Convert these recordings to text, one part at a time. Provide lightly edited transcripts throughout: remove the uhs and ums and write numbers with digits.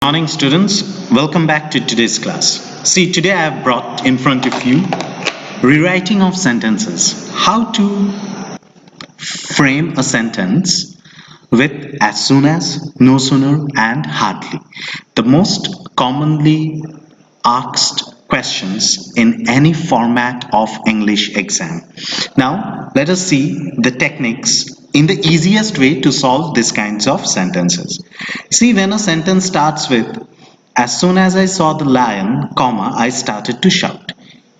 Morning students, welcome back to today's class. See, today I have brought in front of you rewriting of sentences. How to frame a sentence with as soon as, no sooner and hardly. The most commonly asked questions in any format of English exam. Now let us see the techniques in the easiest way to solve these kinds of sentences. See, when a sentence starts with as soon as I saw the lion, comma, I started to shout.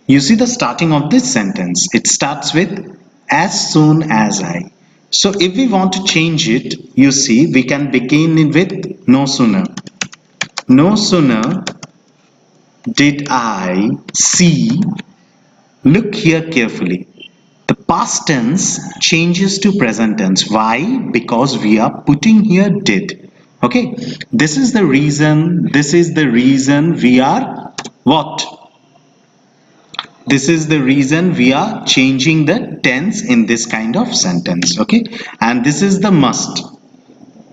You see the starting of this sentence, it starts with as soon as I. So if we want to change it, you see, we can begin with no sooner. No sooner did I see, look here carefully. The past tense changes to present tense. Why? Because we are putting here did. Okay, this is the reason we are what? This is the reason we are changing the tense in this kind of sentence. Okay, and this is the must.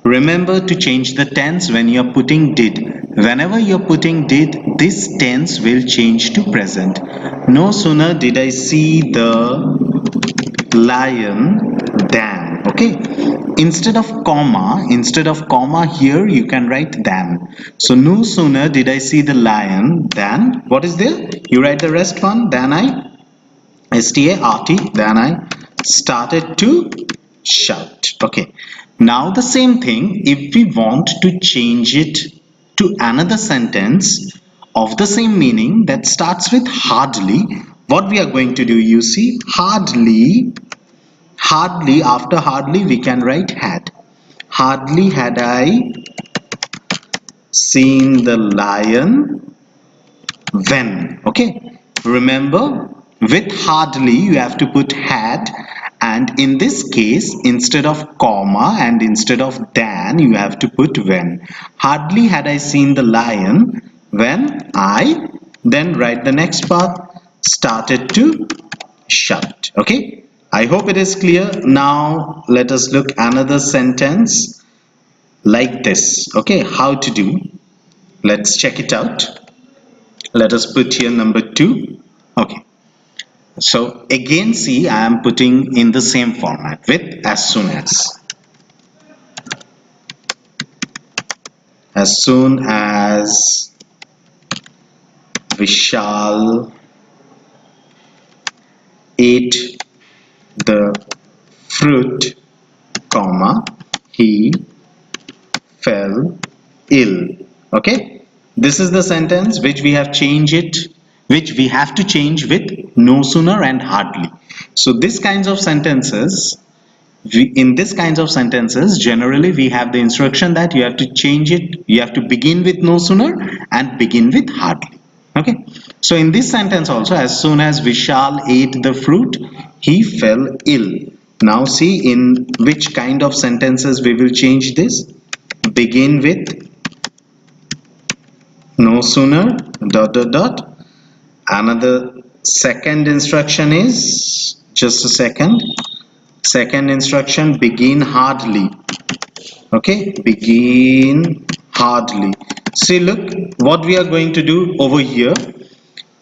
Remember to change the tense when you are putting did. Whenever you are putting did, this tense will change to present. No sooner did I see the lion than. Okay, instead of comma here you can write than. So no sooner did I see the lion than, what is there? You write the rest one, than I START, then I started to shout. Okay, now the same thing, if we want to change it to another sentence of the same meaning that starts with hardly, what we are going to do, you see, hardly, after hardly we can write had. Hardly had I seen the lion when. Okay, remember, with hardly you have to put had, and in this case instead of comma and instead of than you have to put when. Hardly had I seen the lion when I, then write the next part, started to shout. Okay, I hope it is clear. Now let us look another sentence like this. Okay, how to do, let's check it out. Let us put here number 2. Okay, so again see, I am putting in the same format with as soon as. As soon as Vishal ate the fruit, comma, he fell ill. Okay, this is the sentence which we have to change with no sooner and hardly. So this kinds of sentences, in this kinds of sentences generally we have the instruction that you have to change it, you have to begin with no sooner and begin with hardly. Okay, so in this sentence also, as soon as Vishal ate the fruit, he fell ill. Now see in which kind of sentences we will change this. Begin with no sooner dot. Another second instruction is, just a second, second instruction, begin hardly. Okay, begin hardly. See, look what we are going to do over here.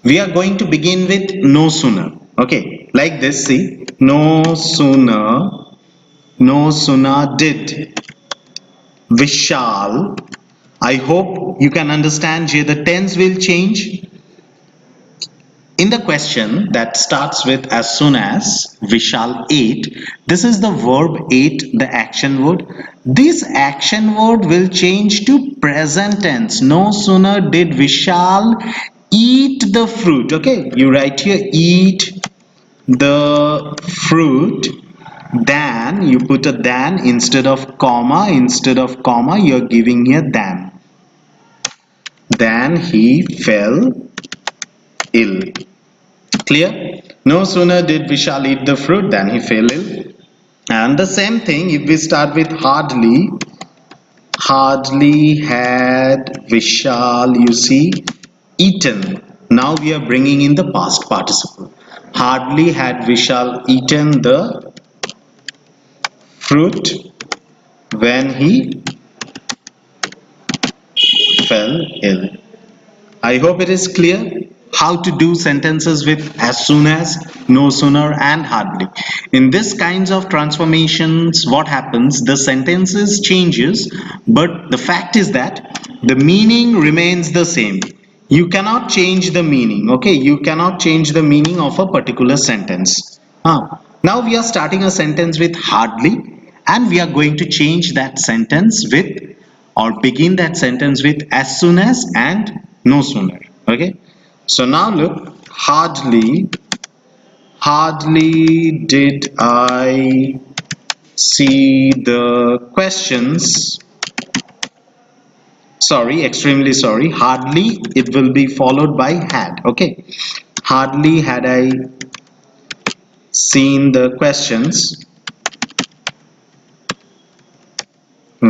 We are going to begin with no sooner. Okay, like this. See, no sooner did Vishal. I hope you can understand here the tense will change. In the question that starts with as soon as Vishal ate, this is the verb ate, the action word. This action word will change to present tense. No sooner did Vishal eat the fruit. Okay, you write here eat the fruit, than you put a than instead of comma. Instead of comma you're giving here than. Then he fell ill. Clear? No sooner did Vishal eat the fruit than he fell ill. And the same thing if we start with hardly. Hardly had Vishal, you see, eaten. Now we are bringing in the past participle. Hardly had Vishal eaten the fruit when he fell ill. I hope it is clear how to do sentences with as soon as, no sooner, and hardly. In this kinds of transformations, what happens? The sentences changes, but the fact is that the meaning remains the same. You cannot change the meaning, okay? You cannot change the meaning of a particular sentence. Now we are starting a sentence with hardly, and we are going to change that sentence with, or begin that sentence with, as soon as and no sooner. Okay, so now look, hardly did I see the questions, sorry, extremely sorry, hardly, it will be followed by had. Okay, hardly had I seen the questions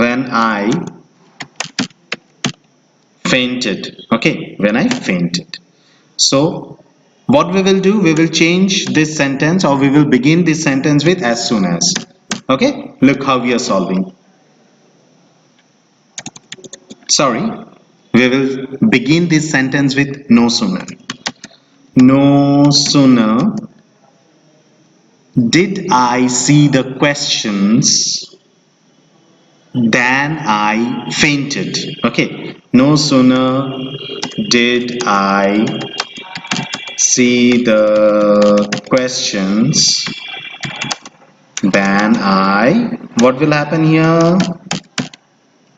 when I fainted. Okay, when I fainted. So what we will do, we will change this sentence, or we will begin this sentence with as soon as. Okay, look how we are solving. Sorry, we will begin this sentence with no sooner. No sooner did I see the questions than I fainted. Okay, no sooner did I see the questions than I, what will happen here?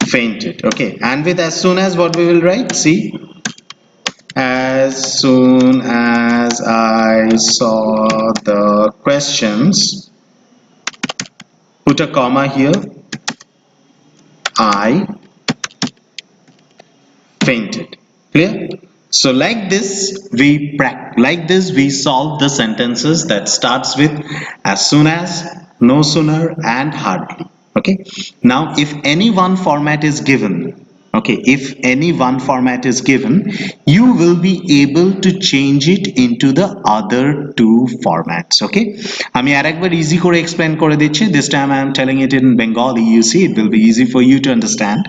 Fainted. Okay, and with as soon as, what we will write? See, as soon as I saw the questions, put a comma here, I fainted. Clear? So like this we solve the sentences that starts with as soon as, no sooner, and hardly. Okay, now if any one format is given, okay, if any one format is given, you will be able to change it into the other two formats. Okay, আমি আরেকবার easy করে explain করে দিচ্ছি. This time I am telling it in Bengali. You see, it will be easy for you to understand.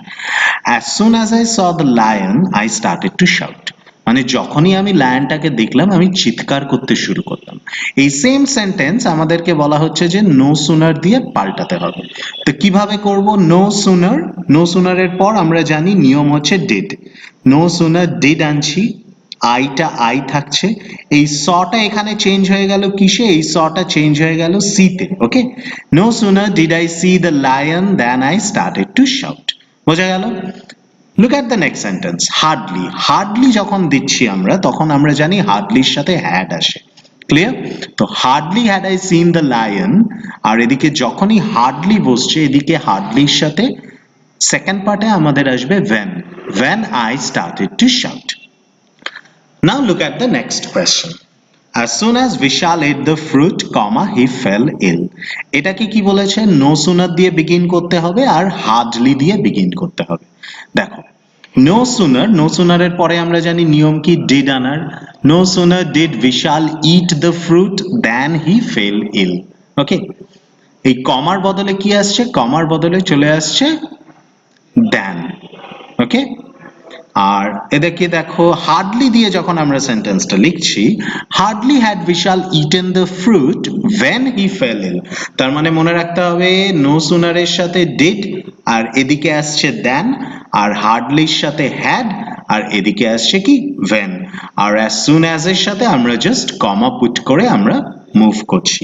As soon as I saw the lion, I started to shout. মানে যখনই আমি লায়নটাকে দেখলাম, আমি চিৎকার করতে শুরু করলাম। এই সেম সেন্টেন্স আমাদেরকে বলা হচ্ছে যে নো সুনার দিয়ে পাল্টাতে হবে। তো কিভাবে করব? নো সুনার, নো সুনারের পর আমরা জানি নিয়ম হচ্ছে ডিড। নো সুনার ডিড আনছি, আইটা আই থাকছে, এই সটা এখানে চেঞ্জ হয়ে গেল কিসে? এই সটা চেঞ্জ হয়ে গেল সিতে। Okay, no sooner did I see the lion than I started to shout. বোঝা গেল? Look at the next sentence, hardly. Hardly যখন দিচ্ছি আমরা, তখন আমরা জানি হার্ডলির সাথে had আসে। ক্লিয়ার? তো hardly had I seen the lion, আর এদিকে যখনই হার্ডলি বসছে, এদিকে হার্ডলির সাথে সেকেন্ড পার্টে আমাদের আসবে when I started to shout. Now look at the next question. As soon as Vishal ate the fruit, comma, he fell ill. এটাকে কি বলেছে? নো সুনার দিয়ে বিগিন করতে হবে আর হার্ডলি দিয়ে বিগিন করতে হবে। দেখো, নো সুনার, নো সুনারের পরে আমরা জানি নিয়ম কি? ডিড আনার। No sooner did Vishal eat the fruit than he fell ill. Okay, এই কমার বদলে কি আসছে? কমার বদলে চলে আসছে than. ওকে, আর এদিকে দেখো হার্ডলি দিয়ে যখন আমরা সেন্টেন্সটা লিখছি, hardly had Vishal eaten the fruit when he fell ill, তার মানে মনে রাখতে হবে নো সুনারের সাথে ডিড, আর এদিকে আসছে দেন, আর হার্ডলির সাথে হ্যাড, আর এদিকে আসছে কি? when, R as soon as এর সাথে আমরা জাস্ট কমা পুট করে আমরা মুভ করছি।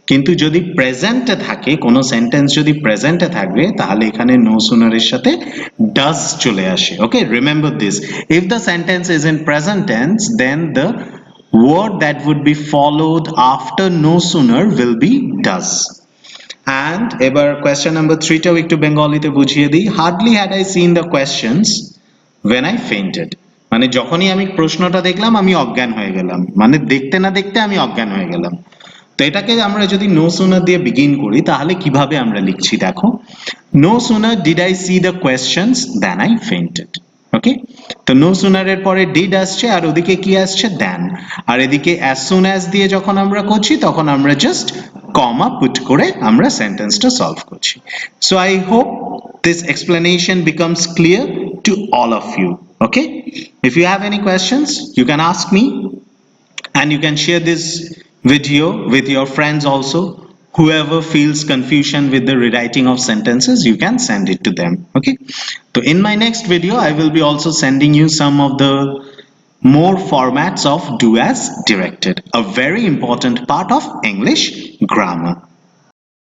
কিন্তু যদি প্রেজেন্টে থাকে, কোনো সেন্টেন্স যদি প্রেজেন্টে থাকবে, তাহলে এখানে নো সুনারের সাথে ডাজ চলে আসে। Okay, remember this, if the sentence is in present tense, then the word that would be followed after no sooner will be does. And এবার question number 3 টাও একটু বেঙ্গলিতে বুঝিয়ে দিই। Hardly had I seen the questions when I fainted. মানে যখনই আমি প্রশ্নটা দেখলাম, আমি অজ্ঞান হয়ে গেলাম, মানে দেখতে না দেখতে আমি অজ্ঞান হয়ে গেলাম। তো এটাকে আমরা যদি নো সুনার দিয়ে বিগিন করি, তাহলে কিভাবে আমরা লিখছি দেখো, no sooner did I see the questions than I fainted. Okay, তো নো সুনারের পরে ডিড আসছে, আর ওদিকে কি আসছে? দ্যান, আর এদিকে অ্যাজ সুন অ্যাজ দিয়ে যখন আমরা করছি, তখন আমরা জাস্ট কমা পুট করে আমরা সেন্টেন্সটা সলভ করছি। So I hope this explanation becomes clear to all of you. Okay, if you have any questions, you can ask me, and you can share this video with your friends also. Whoever feels confusion with the rewriting of sentences, you can send it to them. Okay, so in my next video I will be also sending you some of the more formats of do as directed, a very important part of English grammar.